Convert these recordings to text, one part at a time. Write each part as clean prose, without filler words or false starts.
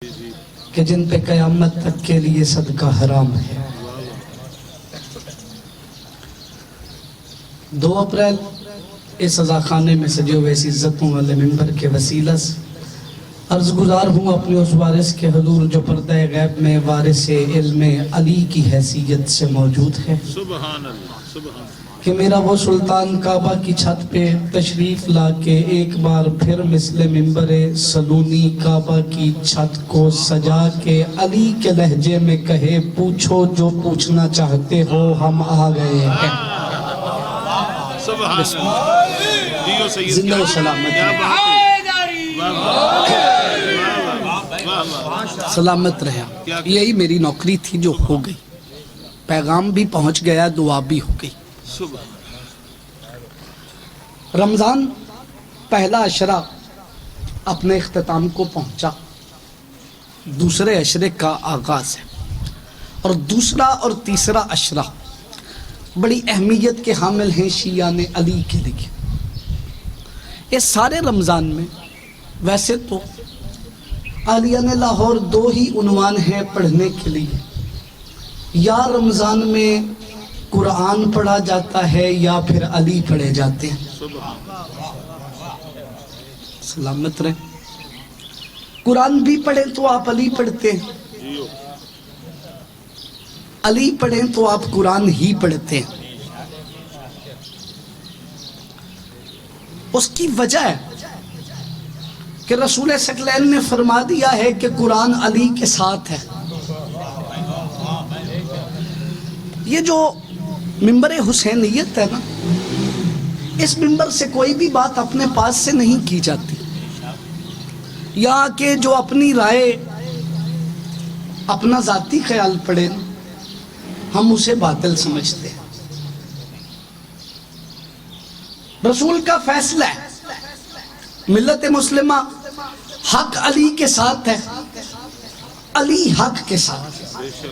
کہ جن پہ قیامت تک کے لیے صدقہ حرام ہے۔ 2 اپریل اس عزاخانے میں سجے ہوئے اس عزتوں والے ممبر کے وسیلہ سے عرض گزار ہوں اپنے اس وارث کے حضور جو پردہ غیب میں وارث علم علی کی حیثیت سے موجود ہے، سبحان اللہ سبحان اللہ، کہ میرا وہ سلطان کعبہ کی چھت پہ تشریف لا کے ایک بار پھر مثل ممبر سلونی کعبہ کی چھت کو سجا کے علی کے لہجے میں کہے پوچھو جو پوچھنا چاہتے ہو ہم آ گئے ہیں۔ سبحان اللہ، جیو سید زندہ و سلامت کیا رہے، بات ہے، واہ واہ واہ، سلامت رہے۔ یہی میری نوکری تھی جو ہو گئی، پیغام بھی پہنچ گیا، دعا بھی ہو گئی۔ سبحان رمضان پہلا عشرہ اپنے اختتام کو پہنچا، دوسرے عشرے کا آغاز ہے، اور دوسرا اور تیسرا عشرہ بڑی اہمیت کے حامل ہیں شیعان علی کے لیے۔ اس سارے رمضان میں ویسے تو عالیان لاہور 2 ہی عنوان ہیں پڑھنے کے لیے، یا رمضان میں قرآن پڑھا جاتا ہے یا پھر علی پڑھے جاتے ہیں۔ سلامت رہے۔ قرآن بھی پڑھیں تو آپ علی پڑھتے ہیں، جیو، علی پڑھیں تو آپ قرآن ہی پڑھتے ہیں۔ اس کی وجہ ہے کہ رسول ثقلین نے فرما دیا ہے کہ قرآن علی کے ساتھ ہے۔ یہ جو ممبر حسینیت ہے نا، اس ممبر سے کوئی بھی بات اپنے پاس سے نہیں کی جاتی، یا کہ جو اپنی رائے اپنا ذاتی خیال پڑے نا، ہم اسے باطل سمجھتے ہیں۔ رسول کا فیصلہ ہے، ملت مسلمہ حق علی کے ساتھ ہے، علی حق کے ساتھ ہے۔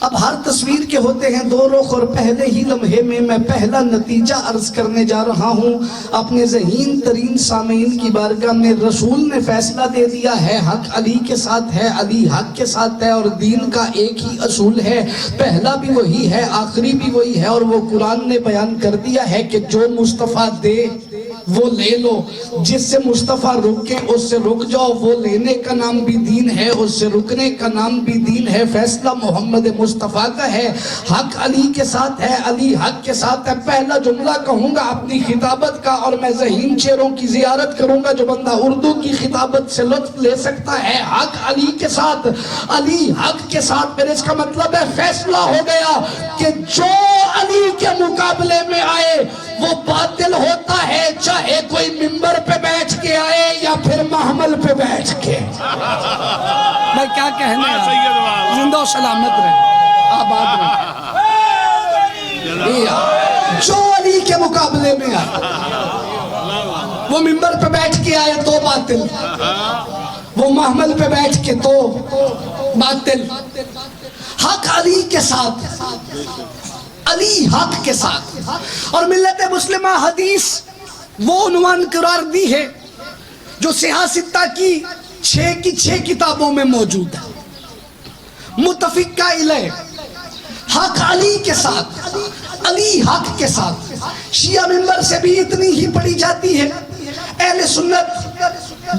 اب ہر تصویر کے ہوتے ہیں 2 رخ، اور پہلے ہی لمحے میں پہلا نتیجہ عرض کرنے جا رہا ہوں اپنے ذہین ترین سامعین کی بارگاہ میں۔ رسول نے فیصلہ دے دیا ہے، حق علی کے ساتھ ہے، علی حق کے ساتھ ہے، اور دین کا ایک ہی اصول ہے، پہلا بھی وہی ہے، آخری بھی وہی ہے، اور وہ قرآن نے بیان کر دیا ہے کہ جو مصطفیٰ دے وہ لے لو، جس سے مصطفیٰ رکے اس سے رک جاؤ، وہ لینے کا نام بھی دین ہے، اس سے رکنے کا نام بھی دین ہے۔ فیصلہ محمد مصطفیٰ کا ہے، حق علی کے ساتھ ہے، علی حق کے ساتھ ہے۔ پہلا جملہ کہوں گا اپنی خطابت کا، اور میں ذہین چہروں کی زیارت کروں گا، جو بندہ اردو کی خطابت سے لطف لے سکتا ہے۔ حق علی کے ساتھ، علی حق کے ساتھ، پھر اس کا مطلب ہے فیصلہ ہو گیا کہ جو علی کے مقابلے میں آئے وہ باطل ہوتا ہے، چاہے کوئی ممبر پہ بیٹھ کے آئے یا پھر محمل پہ بیٹھ کے۔ میں کیا کہنے آیا، زندہ و سلامت رہے، آباد رہے۔ جو علی کے مقابلے میں آئے، وہ ممبر پہ بیٹھ کے آئے تو باطل، وہ محمل پہ بیٹھ کے تو باطل۔ حق علی کے ساتھ، علی حق کے ساتھ، اور ملت مسلمہ حدیث وہ عنوان قرار دی ہے جو صحاح ستہ کی 6 کتابوں میں موجود ہے۔ متفقہ علیہ، حق علی کے ساتھ، علی حق کے ساتھ۔ شیعہ ممبر سے بھی اتنی ہی پڑھی جاتی ہے، اہل سنت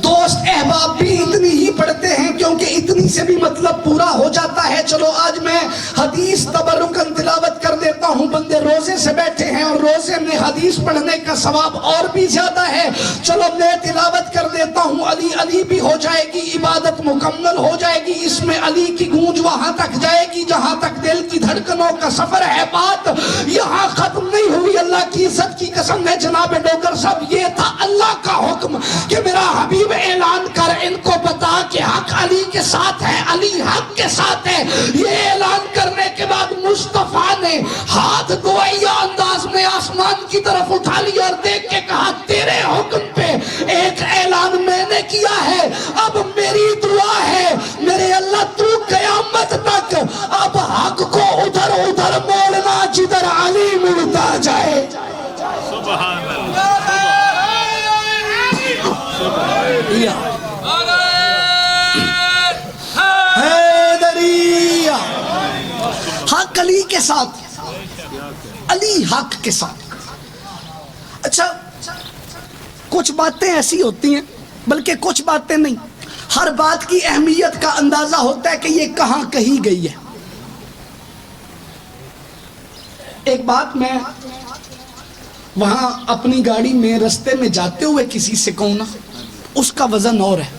دوست احباب بھی اتنی ہی پڑھتے ہیں، کیونکہ اتنی سے بھی مطلب پورا ہو جاتا ہے۔ چلو آج میں حدیث تبرکاً تلاوت کر دیتا ہوں، بندے روزے سے بیٹھے ہیں اور روزے میں حدیث پڑھنے کا ثواب اور بھی زیادہ ہے، چلو میں تلاوت کر دیتا ہوں، علی علی بھی ہو جائے گی، عبادت مکمل ہو جائے گی، اس میں علی کی گونج وہاں تک جائے گی جہاں تک دل کی دھڑکنوں کا سفر ہے۔ بات یہاں ختم نہیں ہوئی، اللہ کی عزت کی قسم ہے جناب ڈوگر صاحب، یہ تھا اللہ کا حکم کہ میرا حبیب اعلان کر ان کو بتا کہ حق علی کے ساتھ ہے، علی حق کے ساتھ ہے۔ یہ اعلان کرنے کے بعد مصطفیٰ نے ہاتھ گویا انداز میں آسمان کی طرف اٹھا لیا اور دیکھ کے کہا تیرے حکم پہ ایک اعلان میں نے کیا ہے، اب میری دعا ہے میرے اللہ تو قیامت تک اب حق کو ادھر ادھر موڑنا جدھر علی مڑتا جائے۔ سبحان اللہ، علی کے ساتھ، علی حق کے ساتھ۔ اچھا کچھ باتیں ایسی ہوتی ہیں، بلکہ کچھ باتیں نہیں، ہر بات کی اہمیت کا اندازہ ہوتا ہے کہ یہ کہاں کہی گئی ہے۔ ایک بات میں وہاں اپنی گاڑی میں رستے میں جاتے ہوئے کسی سے کہوں نا، اس کا وزن اور ہے۔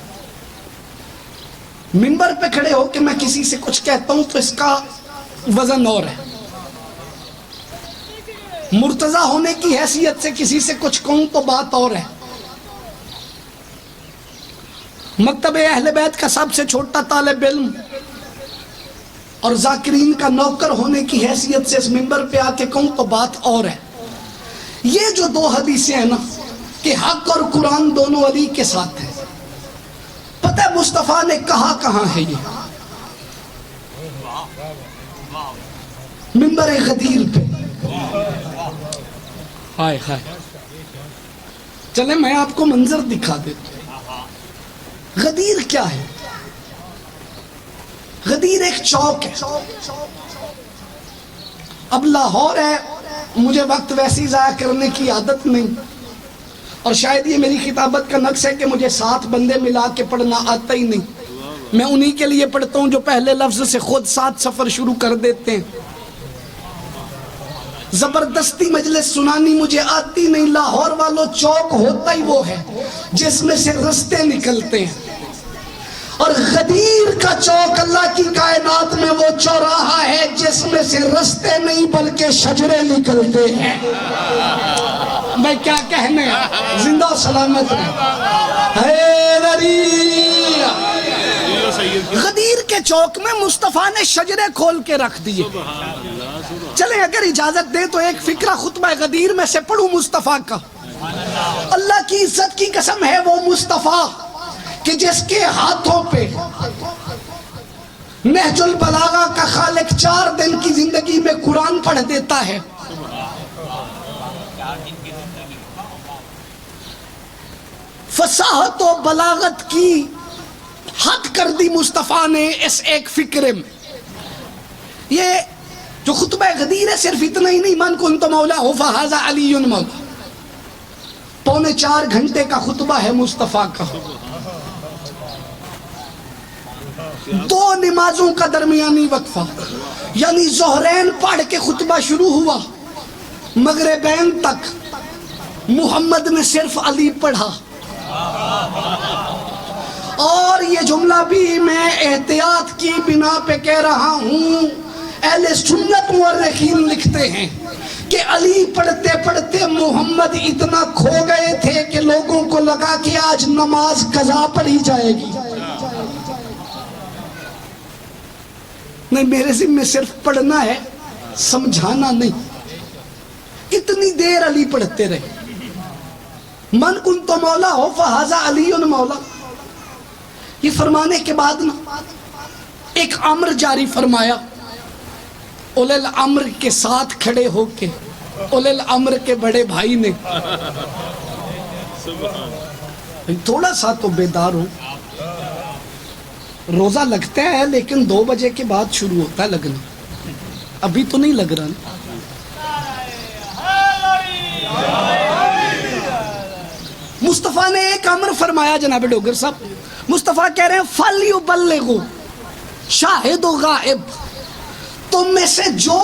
منبر پہ کھڑے ہو کے میں کسی سے کچھ کہتا ہوں تو اس کا وزن اور ہے۔ مرتضی ہونے کی حیثیت سے کسی سے کچھ کہوں تو بات اور ہے۔ مکتب اہل بیت کا سب سے چھوٹا طالب علم اور ذاکرین کا نوکر ہونے کی حیثیت سے اس منبر پہ آ کے کہوں تو بات اور ہے۔ یہ جو دو حدیثیں ہیں نا کہ حق اور قرآن دونوں علی کے ساتھ ہیں، پتہ ہے مصطفیٰ نے کہا کہاں ہے یہ؟ منبر غدیر پہ۔ ہائے ہائے، چلیں میں آپ کو منظر دکھا دیتا ہوں۔ غدیر کیا ہے؟ غدیر ایک چوک ہے۔ اب لاہور ہے، مجھے وقت ویسی ضائع کرنے کی عادت نہیں، اور شاید یہ میری خطابت کا نقص ہے کہ مجھے 7 بندے ملا کے پڑھنا آتا ہی نہیں۔ میں انہی کے لیے پڑھتا ہوں جو پہلے لفظ سے خود 7 سفر شروع کر دیتے ہیں۔ زبردستی مجلس سنانی مجھے آتی نہیں۔ لاہور والوں چوک ہوتا ہی وہ ہے جس میں سے رستے نکلتے ہیں، اور غدیر کا چوک اللہ کی کائنات میں وہ چوراہا ہے جس میں سے رستے نہیں بلکہ شجرے نکلتے ہیں۔ میں کیا کہنے، زندہ و سلامت رہے۔ غدیر کے چوک میں مصطفیٰ نے شجرے کھول کے رکھ دیے۔ چلیں اگر اجازت دیں تو ایک فقرہ خطبہ غدیر میں سے پڑھوں مصطفیٰ کا۔ اللہ کی عزت کی قسم ہے وہ مصطفیٰ کہ جس کے ہاتھوں پہ نہج البلاغہ کا خالق 4 دن کی زندگی میں قرآن پڑھ دیتا ہے۔ فصاحت و بلاغت کی حد کر دی مصطفیٰ نے اس ایک فکرے میں۔ یہ جو خطبہ غدیر ہے صرف اتنا ہی نہیں، من کنت مولا ہو فہذا علی مولا، 3.25 گھنٹے کا خطبہ ہے مصطفیٰ کا۔ 2 نمازوں کا درمیانی وقفہ، یعنی ظہرین پڑھ کے خطبہ شروع ہوا، مغربین تک محمد نے صرف علی پڑھا۔ اور یہ جملہ بھی میں احتیاط کی بنا پہ کہہ رہا ہوں، اہل سنت مورخین لکھتے ہیں کہ علی پڑھتے پڑھتے محمد اتنا کھو گئے تھے کہ لوگوں کو لگا کہ آج نماز قضا پڑھی جائے گی۔ نہیں، میرے ذمہ صرف پڑھنا ہے، سمجھانا نہیں۔ اتنی دیر علی پڑھتے رہے۔ من کنت مولا ہو فہذا علی مولا، یہ فرمانے کے بعد نا ایک امر جاری فرمایا، اولی الامر کے ساتھ کھڑے ہو کے اولی الامر کے بڑے بھائی نے، تھوڑا سا تو بیدار ہو، روزہ لگتا ہے لیکن 2 بجے کے بعد شروع ہوتا ہے لگنا، ابھی تو نہیں لگ رہا نا۔ مصطفیٰ نے ایک امر فرمایا جناب ڈوگر صاحب، مصطفیٰ کہہ رہے ہیں فَلْيُبَلِّغُ شاہد و غائب، تم میں سے جو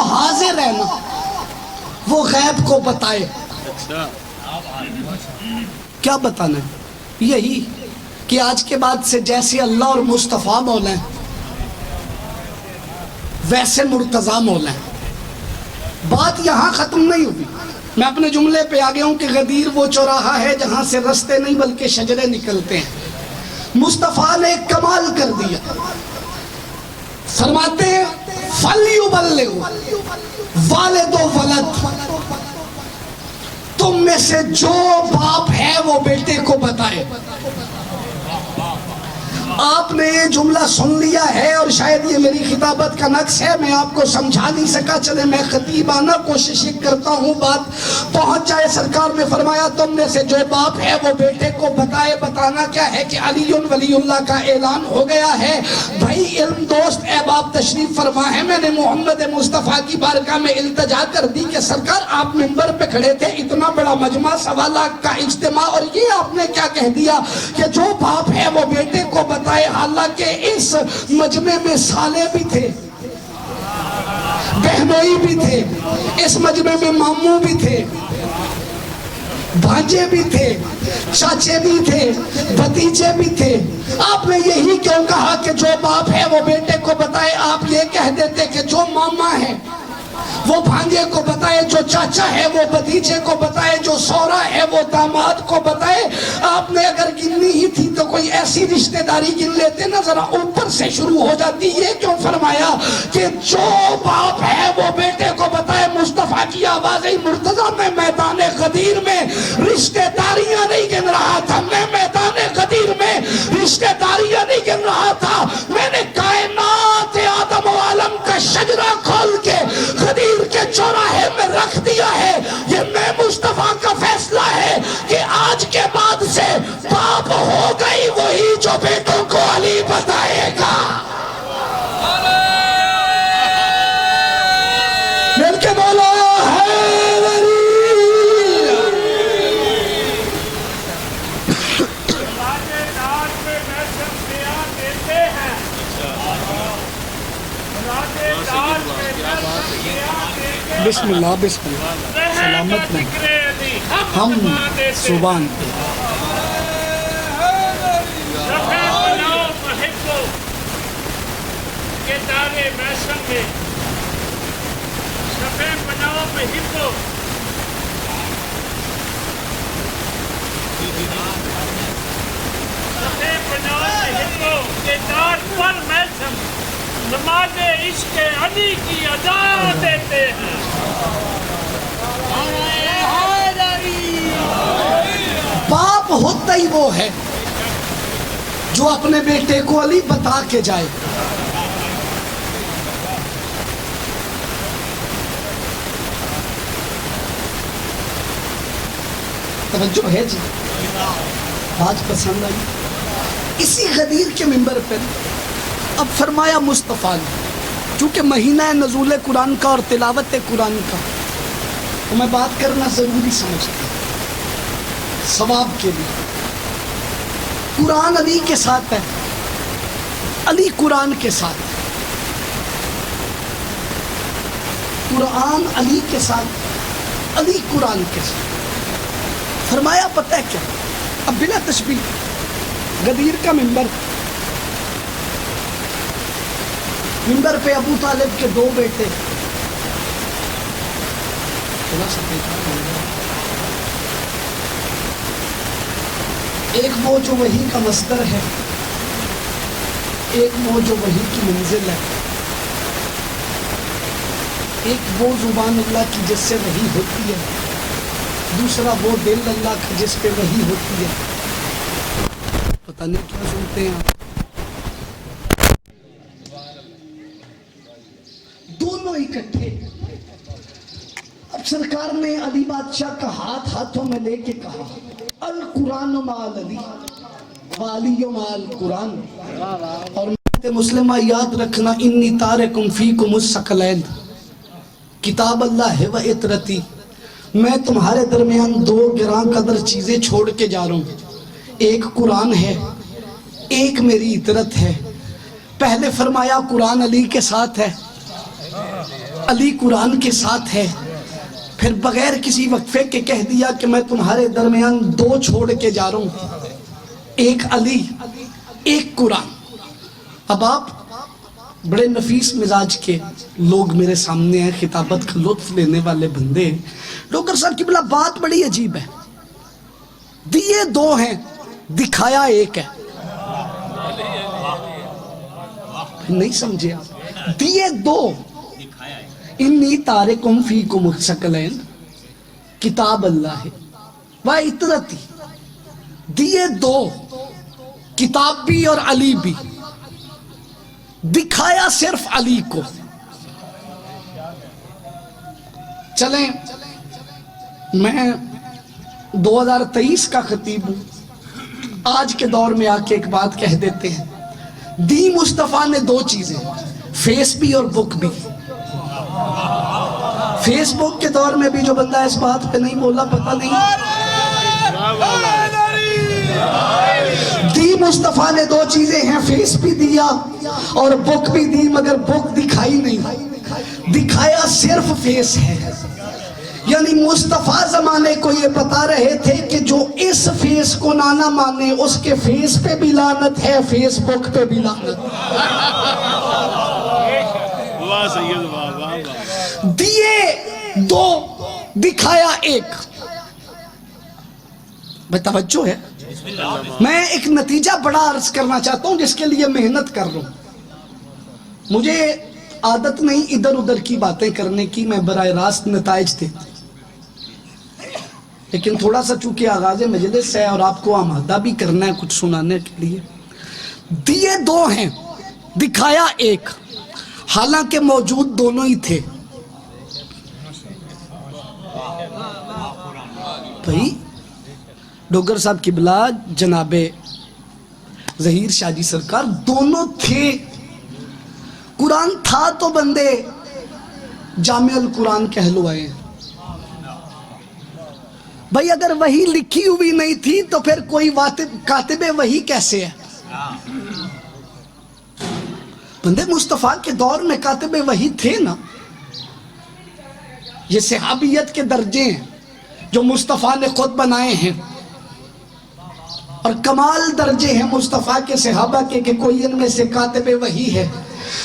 حاضر ہے نا وہ غیب کو بتائے۔ کیا بتانا ہے؟ یہی کہ آج کے بعد سے جیسے اللہ اور مصطفیٰ مولا ہیں ویسے مرتضیٰ مولا ہیں۔ بات یہاں ختم نہیں ہوئی، میں اپنے جملے پہ آ گیا ہوں کہ غدیر وہ چوراہا ہے جہاں سے رستے نہیں بلکہ شجرے نکلتے ہیں۔ مصطفیٰ نے کمال کر دیا، فرماتے ہیں فَلْيُبَلِّغُ والد و ولد، تم میں سے جو باپ ہے وہ بیٹے کو بتائے، آپ نے یہ جملہ سن لیا ہے اور شاید یہ میری خطابت کا نقص ہے، میں آپ کو سمجھا نہیں سکا، چلے میں خطیبانہ کوشش کرتا ہوں بات پہنچ جائے۔ سرکار نے فرمایا تم میں سے جو باپ ہے وہ بیٹے کو بتائے، بتانا کیا ہے کہ علی ولی اللہ کا اعلان ہو گیا ہے۔ بھائی علم دوست احباب تشریف فرما ہے، میں نے محمد مصطفیٰ کی بارگاہ میں التجا کر دی کہ سرکار آپ منبر پہ کھڑے تھے، اتنا بڑا مجمع 1.25 لاکھ کا اجتماع، اور یہ آپ نے کیا کہہ دیا کہ جو باپ ہے وہ بیٹے کو بتائے، حالانکہ اس مجمع میں سالے بھی تھے، بہنوئی بھی تھے، اس مجمع میں ماموں بھی تھے، بھانجے بھی تھے، چاچے بھی تھے، بھتیجے بھی تھے۔ آپ نے یہی کیوں کہا کہ جو باپ ہے وہ بیٹے کو بتائے؟ آپ یہ کہہ دیتے کہ جو ماما ہے وہ بھانجے کو بتائے، جو چاچا ہے وہ بھتیجے کو بتائے، جو سورا ہے وہ داماد کو بتائے۔ آپ نے اگر گننی ہی تھی تو کوئی ایسی رشتہ داری گن لیتے نا، ذرا اوپر سے شروع ہو جاتی۔ یہ کیوں فرمایا کہ جو باپ ہے وہ بیٹے کو بتائے؟ مصطفیٰ کی آوازیں مرتضیٰ میں میدان غدیر میں رشتہ داریاں نہیں گن رہا تھا، میں میدان غدیر میں رشتہ داریاں نہیں گن رہا تھا، میں نے کائنات آدم و عالم کا شجرہ کھول کے غدیر کے چوراہے میں رکھ دیا ہے۔ یہ میں مصطفیٰ کا فیصلہ ہے کہ آج کے بعد سے باپ ہو گئی وہی جو بیٹوں کو علی بتائے گا۔ مل کے بولو حیدری۔ بسم اللہ بسم اللہ، سلامت میں ہم زبان پہ نماز عشق علی کی ادا دیتے ہیں۔ باپ ہوتا ہی وہ ہے جو اپنے بیٹے کو علی بتا کے جائے۔ توجہ ہے جی، بات پسند آئی؟ اسی غدیر کے منبر پر اب فرمایا مصطفیٰ نے، چونکہ مہینہ نزول قرآن کا اور تلاوت قرآن کا، تو میں بات کرنا ضروری سمجھتا ہوں ثواب کے لیے۔ قرآن علی کے ساتھ ہے، علی قرآن کے ساتھ ہے، قرآن علی کے ساتھ، علی قرآن کے ساتھ۔ فرمایا پتہ ہے کیا؟ اب بلا تشبیہ، غدیر کا منبر پہ ابو طالب کے 2 بیٹے، ایک وہ جو وحی کا مصدر ہے، ایک وہ جو وحی کی منزل ہے، ایک وہ زبان اللہ کی جس سے وحی ہوتی ہے، دوسرا وہ دل اللہ کا جس پہ وحی ہوتی ہے۔ پتہ نہیں کیا سنتے ہیں، دونوں اکٹھے۔ اب سرکار نے علی بادشاہ کا ہاتھ ہاتھوں میں لے کے کہا، القرآن مع علی وعلی مع القرآن۔ اور مسلمہ یاد رکھنا، انی تارکم فیکم الثقلین، کتاب اللہ ہے و اطرتی، میں تمہارے درمیان 2 گراں قدر چیزیں چھوڑ کے جا رہا ہوں، ایک قرآن ہے، ایک میری اطرت ہے۔ پہلے فرمایا قرآن علی کے ساتھ ہے، علی قرآن کے ساتھ ہے، پھر بغیر کسی وقفے کے کہہ دیا کہ میں تمہارے درمیان 2 چھوڑ کے جا رہا ہوں، ایک علی، ایک قرآن۔ اب آپ بڑے نفیس مزاج کے لوگ میرے سامنے ہیں، خطابت کا لطف لینے والے بندے ہیں۔ ڈاکٹر صاحب قبلہ بات بڑی عجیب ہے، دیے 2 ہیں، دکھایا ایک ہے۔ نہیں سمجھے آپ؟ دیے 2، انی تارکم فیکم الثقلین، کتاب اللہ ہے و اطرتی، دیے 2، کتاب بھی اور علی بھی، دکھایا صرف علی کو۔ چلیں میں 2023 کا خطیب ہوں، آج کے دور میں آ کے ایک بات کہہ دیتے ہیں، دی مصطفیٰ نے دو چیزیں، فیس بھی اور بک بھی۔ فیس بک کے دور میں بھی جو بندہ اس بات پہ نہیں بولا پتہ نہیں۔ دی مصطفیٰ نے دو چیزیں ہیں، فیس بھی دیا اور بک بھی دی، مگر بک دکھائی نہیں، دکھایا صرف فیس ہے۔ یعنی مصطفیٰ زمانے کو یہ بتا رہے تھے کہ جو اس فیس کو نہ مانے اس کے فیس پہ بھی لعنت ہے، فیس بک پہ بھی لعنت۔ واہ سید واہ واہ واہ۔ دیے دو، دکھایا ایک۔ بھائی توجہ ہے، میں ایک نتیجہ بڑا عرض کرنا چاہتا ہوں جس کے لیے محنت کر رہا ہوں۔ مجھے عادت نہیں ادھر ادھر کی باتیں کرنے کی، میں براہ راست نتائج دیتا ہوں، لیکن تھوڑا سا چونکہ آغاز مجلس ہے اور آپ کو آمادہ بھی کرنا ہے کچھ سنانے کے لیے۔ دیے دو ہیں، دکھایا ایک، حالانکہ موجود دونوں ہی تھے۔ بھائی ڈوگر صاحب قبلہ، جناب ظہیر شاہ جی سرکار دونوں تھے۔ قرآن تھا تو بندے جامع القرآن کہلوائے ہیں۔ بھائی اگر وحی لکھی ہوئی نہیں تھی تو پھر کوئی کاتب وحی کیسے ہے؟ بندے مصطفیٰ کے دور میں کاتب وحی تھے نا۔ یہ صحابیت کے درجے ہیں جو مصطفیٰ نے خود بنائے ہیں، اور کمال درجے ہیں مصطفیٰ کے صحابہ کے کہ کوئی ان میں سے کاتب وحی ہے،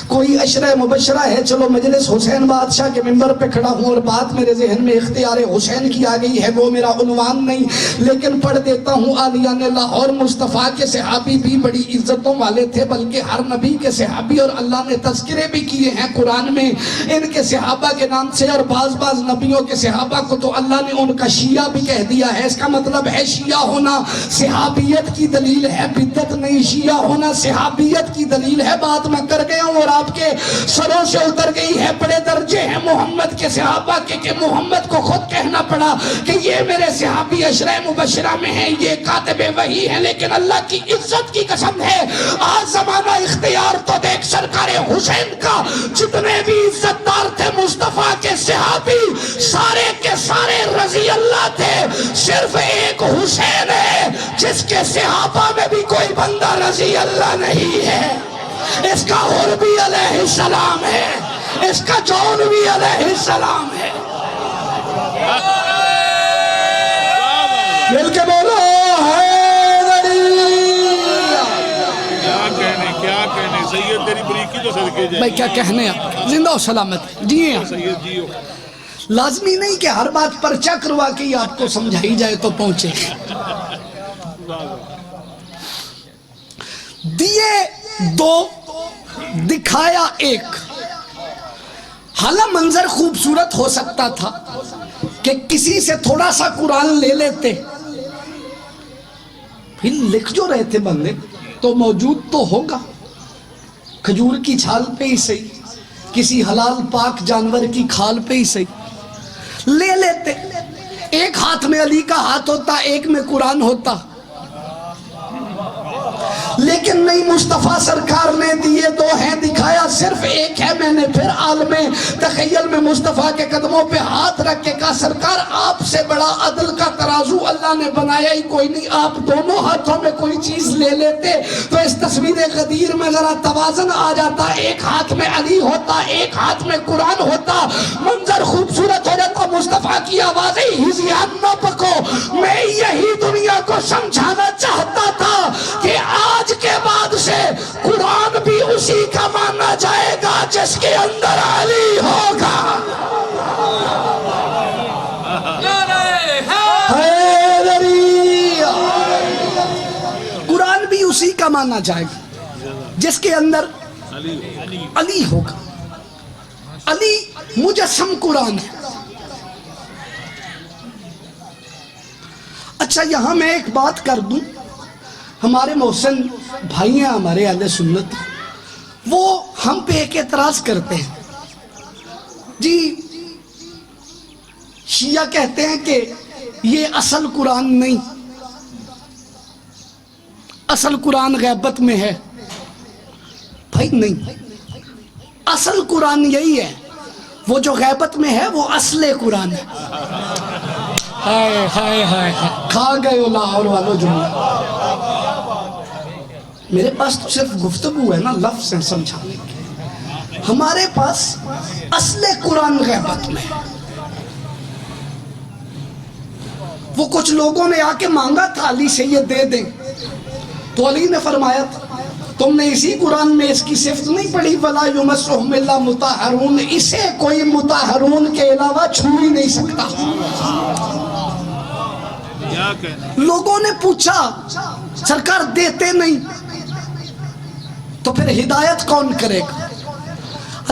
کوئی عشرہ مبشرہ ہے۔ چلو مجلس حسین بادشاہ کے منبر پہ کھڑا ہوں اور بات میرے ذہن میں اختیار حسین کی آ گئی ہے، وہ میرا عنوان نہیں، لیکن پڑھ دیتا ہوں۔ عالیان لاہور مصطفیٰ کے صحابی بھی بڑی عزتوں والے تھے، بلکہ ہر نبی کے صحابی اور اللہ نے تذکرے بھی کیے ہیں قرآن میں ان کے صحابہ کے نام سے، اور بعض نبیوں کے صحابہ کو تو اللہ نے ان کا شیعہ بھی کہہ دیا ہے۔ اس کا مطلب ہے شیعہ ہونا صحابیت کی دلیل ہے، بدعت نہیں۔ شیعہ ہونا صحابیت کی دلیل ہے۔ بات میں کر گیا اور آپ کے سروں سے اتر گئی ہے۔ بڑے درجے ہیں محمد کے صحابہ کے کہ محمد کو خود کہنا پڑا کہ یہ میرے صحابی عشرہ مبشرہ میں ہیں، یہ کاتب وحی ہیں۔ لیکن اللہ کی عزت کی قسم ہے، آج زمانہ اختیار تو دیکھ سرکار حسین کا، جتنے بھی عزت دار تھے مصطفیٰ کے صحابی سارے کے سارے رضی اللہ تھے، صرف ایک حسین ہے جس کے صحابہ میں بھی کوئی بندہ رضی اللہ نہیں ہے۔ اس کا حربی علیہ السلام ہے، اس کا جونوی علیہ السلام ہے۔ مل کے بولو حیدری۔ کیا کہنے سید تیری بریکی تو صدقے جائے۔ بھائی کیا کہنے آپ، زندہ و سلامت جی ہیں۔ سید جیو۔ لازمی نہیں کہ ہر بات پرچہ کروا کے ہی آپ کو سمجھائی جائے تو پہنچے۔ دیے دو، دکھایا ایک۔ حالہ منظر خوبصورت ہو سکتا تھا کہ کسی سے تھوڑا سا قرآن لے لیتے، پھر لکھ جو رہے تھے بندے تو موجود تو ہوگا، کھجور کی چھال پہ ہی صحیح، کسی حلال پاک جانور کی کھال پہ ہی صحیح لے لیتے۔ ایک ہاتھ میں علی کا ہاتھ ہوتا، ایک میں قرآن ہوتا، لیکن نہیں، مصطفیٰ سرکار نے دیے دو ہیں، دکھایا صرف ایک ہے۔ میں نے پھر عالم تخیل میں مصطفیٰ کے قدموں پہ ہاتھ رکھ کے کہا سرکار آپ سے بڑا عدل کا ترازو اللہ نے بنایا ہی کوئی نہیں، آپ دونوں ہاتھوں میں کوئی چیز لے لیتے تو اس تصویر غدیر میں ذرا توازن آ جاتا، ایک ہاتھ میں علی ہوتا، ایک ہاتھ میں قرآن ہوتا، منظر خوبصورت ہو جاتا۔ مصطفیٰ کی آوازیں ہزیان نہ پکو، میں یہی دنیا کو سمجھانا چاہتا تھا کہ آج کے بعد سے قرآن بھی اسی کا مانا جائے گا جس کے اندر علی ہوگا۔ قرآن بھی اسی کا مانا جائے گا جس کے اندر علی ہوگا۔ علی مجسم قرآن ہے۔ اچھا یہاں میں ایک بات کر دوں، ہمارے محسن بھائی ہیں، ہمارے اہل سنت، وہ ہم پہ ایک اعتراض کرتے ہیں، جی شیعہ کہتے ہیں کہ یہ اصل قرآن نہیں، اصل قرآن غیبت میں ہے۔ بھائی نہیں، اصل قرآن یہی ہے، وہ جو غیبت میں ہے وہ اصل قرآن ہے۔ ہائے ہائے ہائے، کھا گئے ہو لاہور والوں جملہ۔ میرے پاس تو صرف گفتگو ہے نا، لفظ ہیں سمجھانے کے، ہمارے پاس اصل قرآن غیبت میں ہے۔ وہ کچھ لوگوں نے آ کے مانگا تھا علی سے یہ دے دیں، تو علی نے فرمایا تھا تم نے اسی قرآن میں اس کی صفت نہیں پڑھی وَلَا يُمَسُّهُمْ إِلَّا مُطَهَّرُونَ، اسے کوئی مطہرون کے علاوہ چھو ہی نہیں سکتا۔ لوگوں نے پوچھا سرکار دیتے نہیں تو پھر ہدایت کون کرے گا؟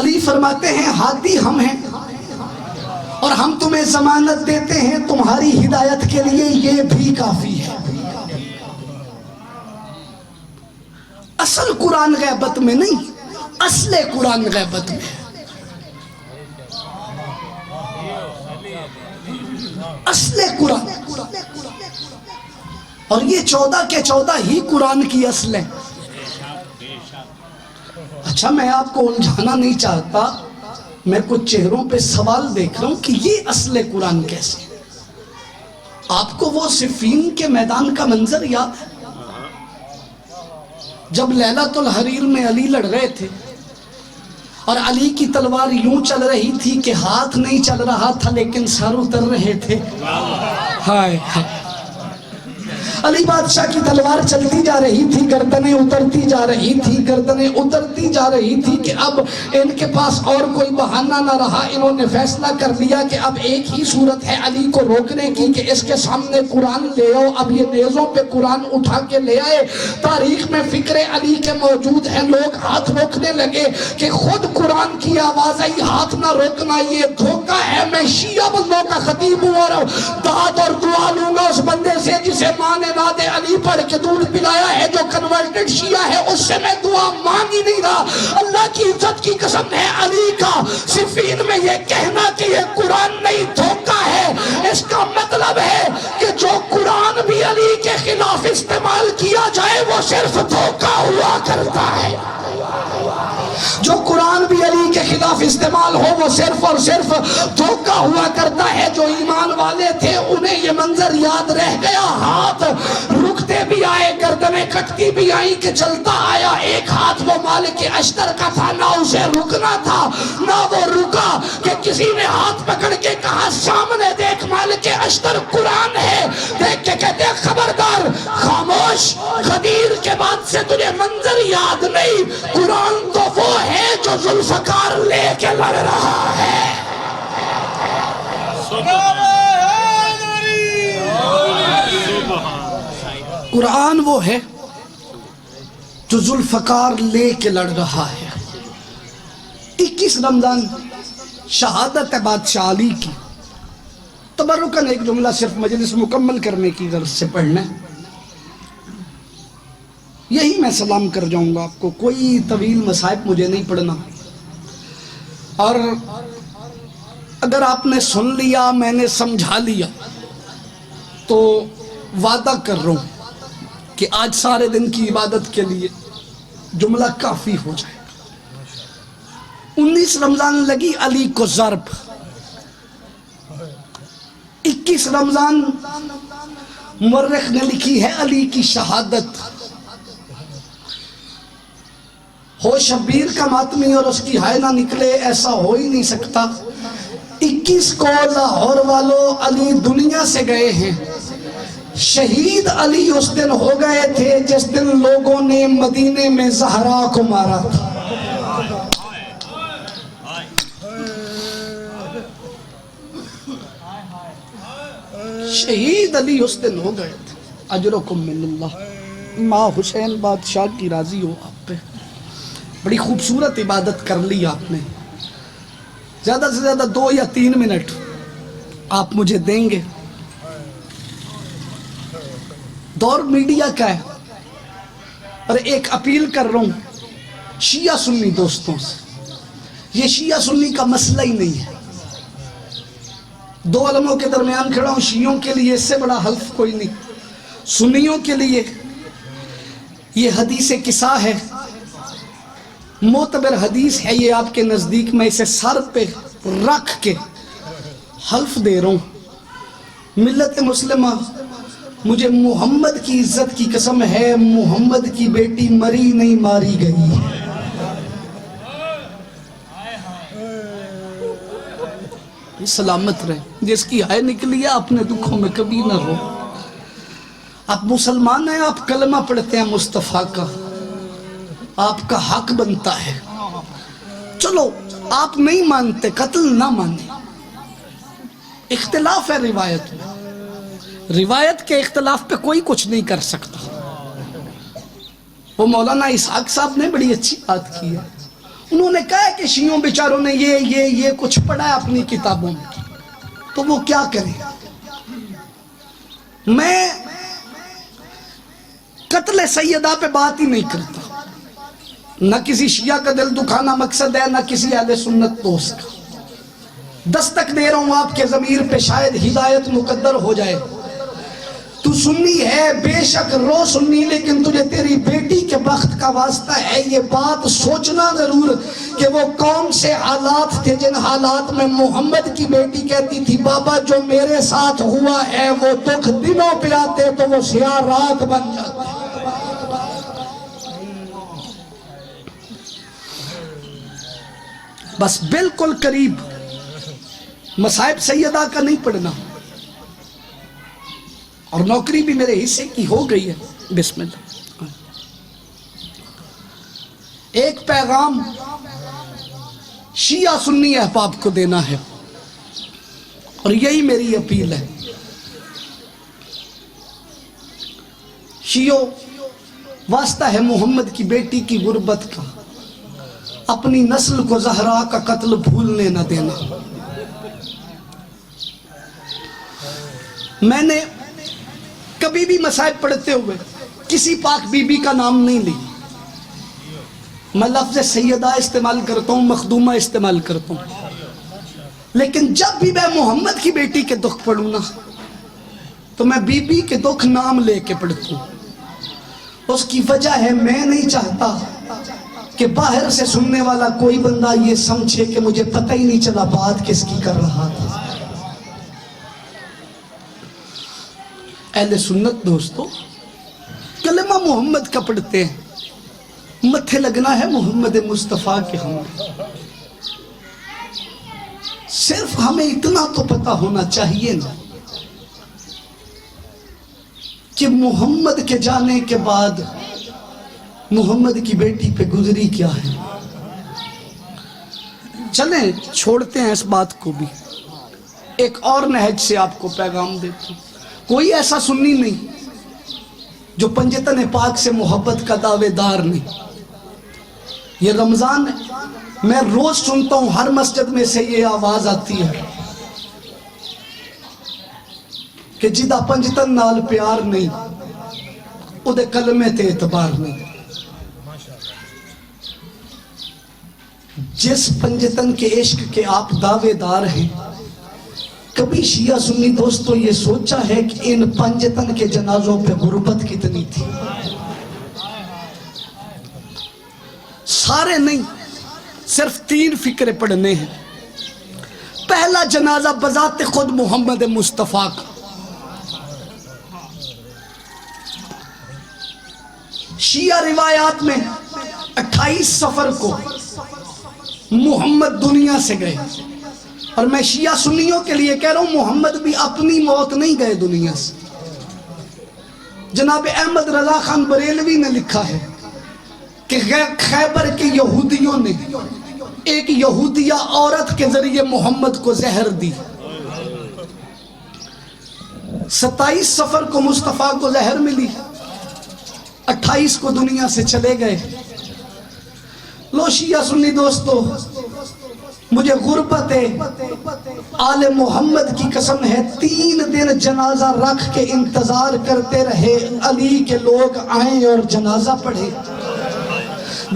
علی فرماتے ہیں ہادی ہم ہیں، اور ہم تمہیں ضمانت دیتے ہیں تمہاری ہدایت کے لیے یہ بھی کافی ہے۔ اصل قرآن غیبت میں نہیں، اصل قرآن غیبت میں ہے۔ اصل قرآن، اور یہ 14 کے 14 ہی قرآن کی اصل ہے۔ اچھا میں آپ کو الجھانا نہیں چاہتا، میں کچھ چہروں پہ سوال دیکھ رہا ہوں کہ یہ اصل قرآن کیسے؟ آپ کو وہ صفین کے میدان کا منظر یاد ہے جب لیلۃ الحریر میں علی لڑ رہے تھے اور علی کی تلوار یوں چل رہی تھی کہ ہاتھ نہیں چل رہا تھا لیکن سر اتر رہے تھے؟ ہائے علی بادشاہ کی تلوار چلتی جا رہی تھی، گردنیں اترتی جا رہی تھی، گردنیں اترتی جا رہی تھی کہ اب ان کے پاس اور کوئی بہانہ نہ رہا۔ انہوں نے فیصلہ کر لیا کہ اب ایک ہی صورت ہے علی کو روکنے کی کہ اس کے سامنے قرآن لے آؤ۔ اب یہ نیزوں پہ قرآن اٹھا کے لے آئے۔ تاریخ میں فکر علی کے موجود ہیں، لوگ ہاتھ روکنے لگے کہ خود قرآن کی آواز آئی ہاتھ نہ روکنا، یہ دھوکہ ہے۔ میں شیعہ بندوں کا خطیب ہوں اور داد اور دعا لوں گا اس بندے سے جسے ماں نے ناد علی پڑھ کے دودھ پلایا ہے، جو کنورٹڈ شیعہ ہے، اس سے میں دعا مانگ ہی نہیں رہا۔ اللہ کی عزت کی قسم ہے، علی کا صفین میں یہ کہنا کہ یہ قرآن نہیں دھوکہ ہے، اس کا مطلب ہے کہ جو قرآن بھی علی کے خلاف استعمال کیا جائے وہ صرف دھوکہ ہوا کرتا ہے۔ جو قرآن بھی علی کے خلاف استعمال ہو وہ صرف اور صرف دھوکہ ہوا کرتا ہے۔ جو ایمان والے تھے انہیں یہ منظر یاد رہ گیا، ہاتھ رکتے بھی آئے، گردنیں کٹتی بھی آئیں کہ چلتا آیا۔ ایک ہاتھ وہ مالک اشتر کا تھا، نہ اسے رکنا تھا نہ وہ رکا کہ کسی نے ہاتھ پکڑ کے کہا سامنے دیکھ مالک اشتر قرآن ہے، دیکھ کے کہتے ہیں خبردار خاموش، غدیر کے بعد سے تجھے منظر یاد نہیں، قرآن تو وہ ہے جو ذوالفقار لے کے لڑ رہا ہے۔ قرآن وہ ہے جو ذوالفقار لے کے لڑ رہا ہے۔ 21 رمضان شہادت ہے بادشاہ علی کی۔ تبرکاً ایک جملہ صرف مجلس مکمل کرنے کی غرض سے پڑھنا ہے، یہی میں سلام کر جاؤں گا آپ کو، کوئی طویل مصائب مجھے نہیں پڑھنا۔ اور اگر آپ نے سن لیا، میں نے سمجھا لیا، تو وعدہ کر رہا ہوں کہ آج سارے دن کی عبادت کے لیے جملہ کافی ہو جائے گا۔ 19 رمضان لگی علی کو ضرب، 21 رمضان مورخ نے لکھی ہے علی کی شہادت۔ ہو شبیر کا ماتمی اور اس کی ہائے نہ نکلے، ایسا ہو ہی نہیں سکتا۔ 21 کو لاہور والوں علی دنیا سے گئے ہیں، شہید علی اس دن ہو گئے تھے جس دن لوگوں نے مدینے میں زہرا کو مارا تھا۔ شہید علی اس دن ہو گئے تھے۔ اجرکم من اللہ، ماں حسین بادشاہ کی راضی ہو آپ پہ۔ بڑی خوبصورت عبادت کر لی آپ نے، زیادہ سے زیادہ 2 یا 3 منٹ آپ مجھے دیں گے؟ دور میڈیا کا ہے، اور ایک اپیل کر رہا ہوں شیعہ سنی دوستوں سے، یہ شیعہ سنی کا مسئلہ ہی نہیں ہے، دو علموں کے درمیان کھڑا ہوں، شیعوں کے لیے اس سے بڑا حلف کوئی نہیں، سنیوں کے لیے یہ حدیث قصہ ہے، معتبر حدیث ہے یہ آپ کے نزدیک، میں اسے سر پہ رکھ کے حلف دے رہا ہوں، ملت مسلمہ مجھے محمد کی عزت کی قسم ہے، محمد کی بیٹی مری نہیں ماری گئی، سلامت رہے، جس کی آئے نکلی ہے اپنے دکھوں میں کبھی نہ رو، آپ مسلمان ہیں، آپ کلمہ پڑھتے ہیں مصطفیٰ کا، آپ کا حق بنتا ہے، چلو آپ نہیں مانتے قتل نہ مانیں، اختلاف ہے روایت میں، روایت کے اختلاف پہ کوئی کچھ نہیں کر سکتا، وہ مولانا اسحاق صاحب نے بڑی اچھی بات کی ہے، انہوں نے کہا کہ شیعوں بیچاروں نے یہ کچھ پڑھا ہے اپنی کتابوں میں، تو وہ کیا کریں، میں قتل سیدہ پہ بات ہی نہیں کرتا، نہ کسی شیعہ کا دل دکھانا مقصد ہے، نہ کسی اہل سنت دوست کا، دستک دے رہا ہوں آپ کے ضمیر پہ، شاید ہدایت مقدر ہو جائے، تو سنی ہے بے شک رو سنی، لیکن تجھے تیری بیٹی کے بخت کا واسطہ ہے، یہ بات سوچنا ضرور کہ وہ کون سے حالات تھے جن حالات میں محمد کی بیٹی کہتی تھی بابا جو میرے ساتھ ہوا ہے وہ دکھ دنوں پہ آتے تو وہ سیاہ رات بن جاتے، بس بالکل قریب مصائب سیدہ کا نہیں پڑھنا، اور نوکری بھی میرے حصے کی ہو گئی ہے، بسم اللہ، ایک پیغام شیعہ سنی احباب کو دینا ہے، اور یہی میری اپیل ہے، شیعوں واسطہ ہے محمد کی بیٹی کی غربت کا، اپنی نسل کو زہرا کا قتل بھولنے نہ دینا، میں نے کبھی بھی مصائب پڑھتے ہوئے کسی پاک بی بی کا نام نہیں لی، میں لفظ سیدہ استعمال کرتا ہوں، مخدومہ استعمال کرتا ہوں، لیکن جب بھی میں محمد کی بیٹی کے دکھ پڑھوں نا تو میں بی بی کے دکھ نام لے کے پڑھتا ہوں، اس کی وجہ ہے میں نہیں چاہتا کہ باہر سے سننے والا کوئی بندہ یہ سمجھے کہ مجھے پتہ ہی نہیں چلا بات کس کی کر رہا تھا، اہل سنت دوستو کلمہ محمد کا پڑھتے ہیں، متھے لگنا ہے محمد مصطفیٰ کے، ہم صرف ہمیں اتنا تو پتہ ہونا چاہیے نا کہ محمد کے جانے کے بعد محمد کی بیٹی پہ گزری کیا ہے، چلیں چھوڑتے ہیں اس بات کو بھی، ایک اور نہج سے آپ کو پیغام دیتا ہوں، کوئی ایسا سنی نہیں جو پنجتن پاک سے محبت کا دعوے دار نہیں، یہ رمضان ہے، میں روز سنتا ہوں ہر مسجد میں سے یہ آواز آتی ہے کہ جدہ پنجتن نال پیار نہیں اودے کلمے تے اعتبار نہیں، جس پنجتن کے عشق کے آپ دعوے دار ہیں، کبھی شیعہ سنی دوستو یہ سوچا ہے کہ ان پنجتن کے جنازوں پہ غربت کتنی تھی، سارے نہیں، صرف 3 فکرے پڑھنے ہیں، پہلا جنازہ بذات خود محمد مصطفیٰ کا، شیعہ روایات میں 28 صفر کو محمد دنیا سے گئے، اور میں شیعہ سنیوں کے لیے کہہ رہا ہوں محمد بھی اپنی موت نہیں گئے دنیا سے، جناب احمد رضا خان بریلوی نے لکھا ہے کہ خیبر کے یہودیوں نے ایک یہودیہ عورت کے ذریعے محمد کو زہر دی، 27 صفر کو مصطفیٰ کو زہر ملی، 28 کو دنیا سے چلے گئے، لو شیعہ سنی دوستو مجھے غربت آل محمد کی قسم ہے 3 دن جنازہ رکھ کے انتظار کرتے رہے علی کے لوگ آئیں اور جنازہ پڑھے.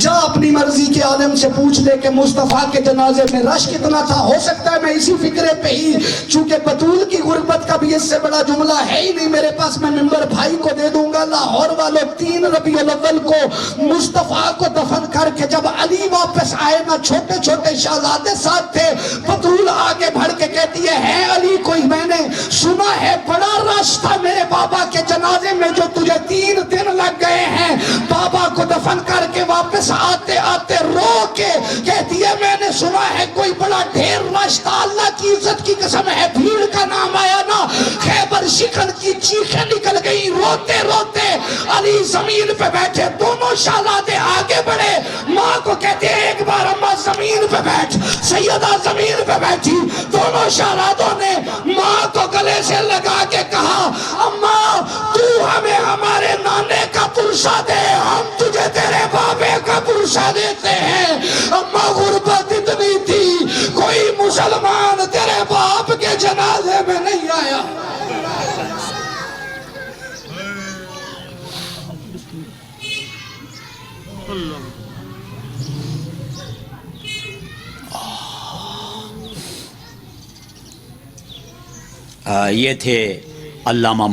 جا اپنی مرضی کے عالم سے پوچھ لے کہ مصطفیٰ کے جنازے میں رش کتنا تھا. ہو سکتا ہے میں اسی فکرے پہ ہی، چونکہ بطول کی غربت کا بھی اس سے بڑا جملہ ہے ہی نہیں میرے پاس، میں ممبر بھائی کو دے دوں گا. لاہور والوں 3 ربیع الاول کو مصطفیٰ کو دفن کر کے جب علی واپس آئے نا، چھوٹے چھوٹے شہزادے ساتھ تھے. بطول آگے بڑھ کے کہتی ہے علی کوئی میں نے سنا ہے بڑا رش تھا میرے بابا کے جنازے میں جو تجھے 3 دن لگ گئے ہیں. بابا کو دفن کر کے واپس آتے آتے رو کے کہتی ہے میں نے سنا ہے کوئی بڑا ڈھیر رش تھا. اللہ کی عزت کی قسم ہے بھیڑ کا نام آیا نا، خیبر شکن کی چیخیں نکل گئی. روتے روتے علی زمین پہ بیٹھے، دونوں شہزادے آگے بڑھے. ماں کو کہتے ہیں ایک بار اماں زمین پہ بیٹھ. سیدہ زمین پہ بیٹھی. دونوں شہزادوں نے ماں کو گلے سے لگا کے کہا اماں تو ہمیں ہمارے نانے کا پرسہ دے، ہم تجھے تیرے بابے کا پرسہ دیتے ہیں. اماں غربت اتنی تھی کوئی مسلمان تیرے باپ کے جنازے میں نہیں آیا. یہ تھے علامہ